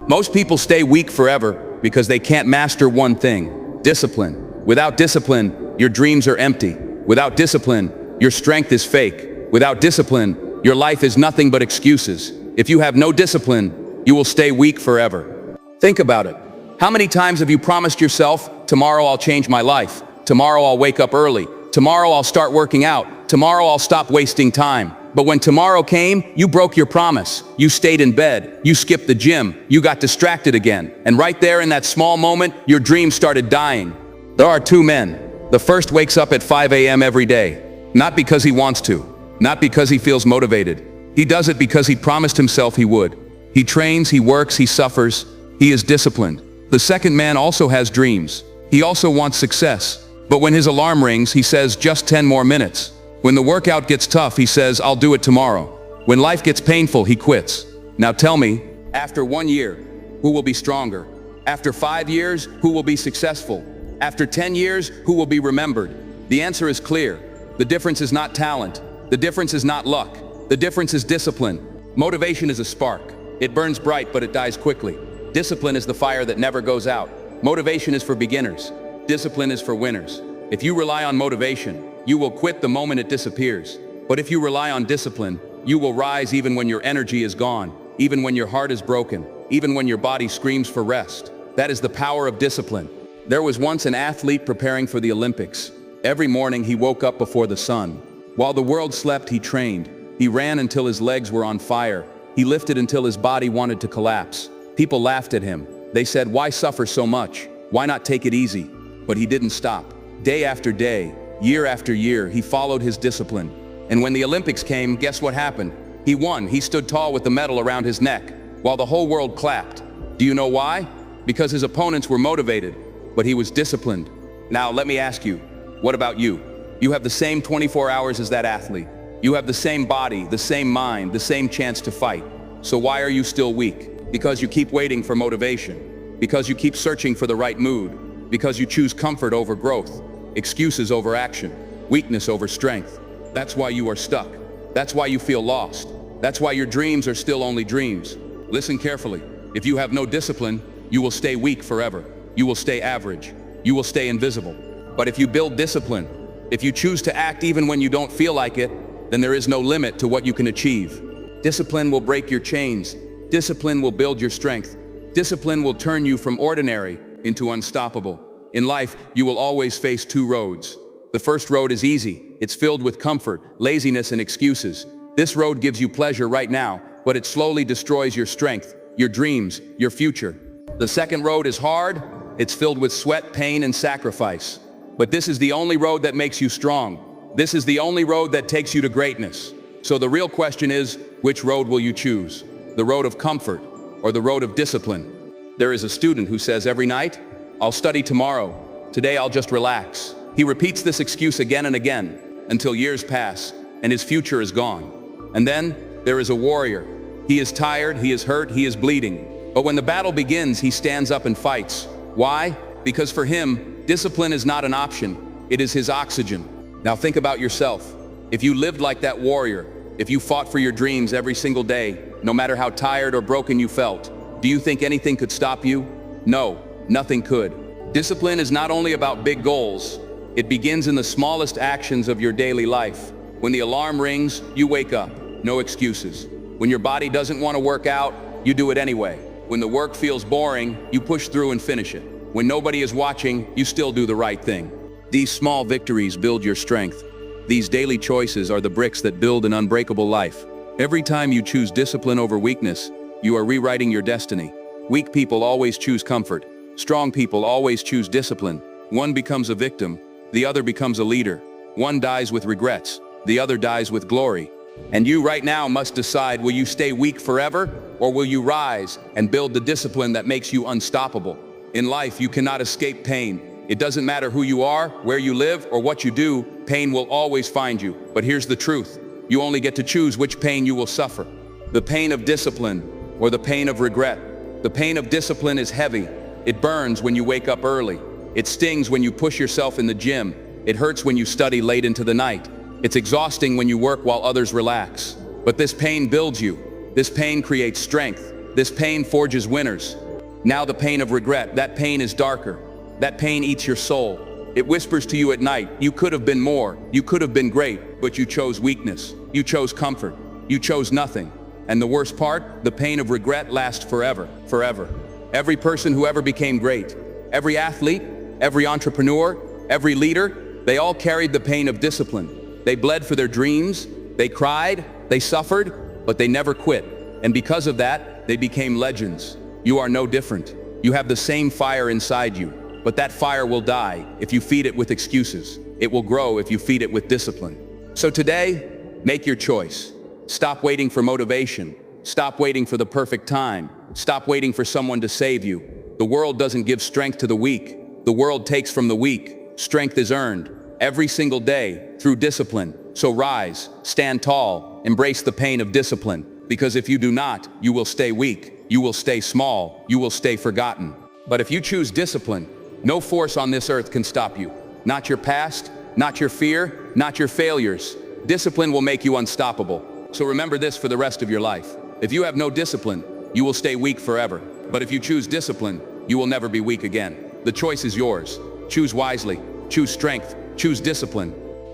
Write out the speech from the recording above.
Most people stay weak forever because they can't master one thing: discipline. Without discipline, your dreams are empty. Without discipline, your strength is fake. Without discipline, your life is nothing but excuses. If you have no discipline, you will stay weak forever. Think about it. How many times have you promised yourself, tomorrow I'll change my life, tomorrow I'll wake up early, tomorrow I'll start working out, tomorrow I'll stop wasting time? But when tomorrow came, you broke your promise. You stayed in bed, you skipped the gym, you got distracted again. And right there in that small moment, your dreams started dying. There are two men. The first wakes up at 5 a.m. every day. Not because he wants to, not because he feels motivated. He does it because he promised himself he would. He trains, he works, he suffers, he is disciplined. The second man also has dreams. He also wants success. But when his alarm rings, he says, just 10 more minutes. When the workout gets tough, he says, I'll do it tomorrow. When life gets painful, he quits. Now tell me, after 1 year, who will be stronger? After 5 years, who will be successful? After 10 years, who will be remembered? The answer is clear. The difference is not talent. The difference is not luck. The difference is discipline. Motivation is a spark. It burns bright, but it dies quickly. Discipline is the fire that never goes out. Motivation is for beginners. Discipline is for winners. If you rely on motivation, you will quit the moment it disappears. But if you rely on discipline, you will rise even when your energy is gone, even when your heart is broken, even when your body screams for rest. That is the power of discipline. There was once an athlete preparing for the Olympics. Every morning he woke up before the sun. While the world slept, he trained. He ran until his legs were on fire. He lifted until his body wanted to collapse. People laughed at him. They said, why suffer so much? Why not take it easy? But he didn't stop. Day after day, year after year, he followed his discipline. And when the Olympics came, guess what happened? He won. He stood tall with the medal around his neck, while the whole world clapped. Do you know why? Because his opponents were motivated, but he was disciplined. Now let me ask you, what about you? You have the same 24 hours as that athlete. You have the same body, the same mind, the same chance to fight. So why are you still weak? Because you keep waiting for motivation. Because you keep searching for the right mood. Because you choose comfort over growth. Excuses over action, weakness over strength. That's why you are stuck. That's why you feel lost. That's why your dreams are still only dreams. Listen carefully. If you have no discipline, you will stay weak forever. You will stay average. You will stay invisible. But if you build discipline, if you choose to act even when you don't feel like it, then there is no limit to what you can achieve. Discipline will break your chains. Discipline will build your strength. Discipline will turn you from ordinary into unstoppable. In life, you will always face two roads. The first road is easy. It's filled with comfort, laziness, and excuses. This road gives you pleasure right now, but it slowly destroys your strength, your dreams, your future. The second road is hard. It's filled with sweat, pain, and sacrifice. But this is the only road that makes you strong. This is the only road that takes you to greatness. So the real question is, which road will you choose? The road of comfort or the road of discipline? There is a student who says every night, I'll study tomorrow. Today I'll just relax. He repeats this excuse again and again until years pass and his future is gone. And then there is a warrior. He is tired, he is hurt, he is bleeding. But when the battle begins, he stands up and fights. Why? Because for him, discipline is not an option. It is his oxygen. Now think about yourself. If you lived like that warrior, if you fought for your dreams every single day, no matter how tired or broken you felt, do you think anything could stop you? No, nothing could. Discipline is not only about big goals. It begins in the smallest actions of your daily life. When the alarm rings, you wake up. No excuses. When your body doesn't want to work out, you do it anyway. When the work feels boring, you push through and finish it. When nobody is watching, you still do the right thing. These small victories build your strength. These daily choices are the bricks that build an unbreakable life. Every time you choose discipline over weakness, you are rewriting your destiny. Weak people always choose comfort. Strong people always choose discipline. One becomes a victim, the other becomes a leader. One dies with regrets, the other dies with glory. And you right now must decide, will you stay weak forever, or will you rise and build the discipline that makes you unstoppable? In life, you cannot escape pain. It doesn't matter who you are, where you live, or what you do, pain will always find you. But here's the truth. You only get to choose which pain you will suffer. The pain of discipline or the pain of regret. The pain of discipline is heavy. It burns when you wake up early. It stings when you push yourself in the gym. It hurts when you study late into the night. It's exhausting when you work while others relax. But this pain builds you. This pain creates strength. This pain forges winners. Now the pain of regret, that pain is darker. That pain eats your soul. It whispers to you at night, you could have been more, you could have been great, but you chose weakness. You chose comfort. You chose nothing. And the worst part, the pain of regret lasts forever, forever. Every person who ever became great, every athlete, every entrepreneur, every leader, they all carried the pain of discipline. They bled for their dreams, they cried, they suffered, but they never quit. And because of that, they became legends. You are no different. You have the same fire inside you, but that fire will die if you feed it with excuses. It will grow if you feed it with discipline. So today, make your choice. Stop waiting for motivation. Stop waiting for the perfect time. Stop waiting for someone to save you. The world doesn't give strength to the weak. The world takes from the weak. Strength is earned every single day through discipline. So rise, stand tall, embrace the pain of discipline. Because if you do not, you will stay weak. You will stay small. You will stay forgotten. But if you choose discipline, no force on this earth can stop you. Not your past, not your fear, not your failures. Discipline will make you unstoppable. So remember this for the rest of your life. If you have no discipline, you will stay weak forever. But if you choose discipline, you will never be weak again. The choice is yours. Choose wisely. Choose strength. Choose discipline.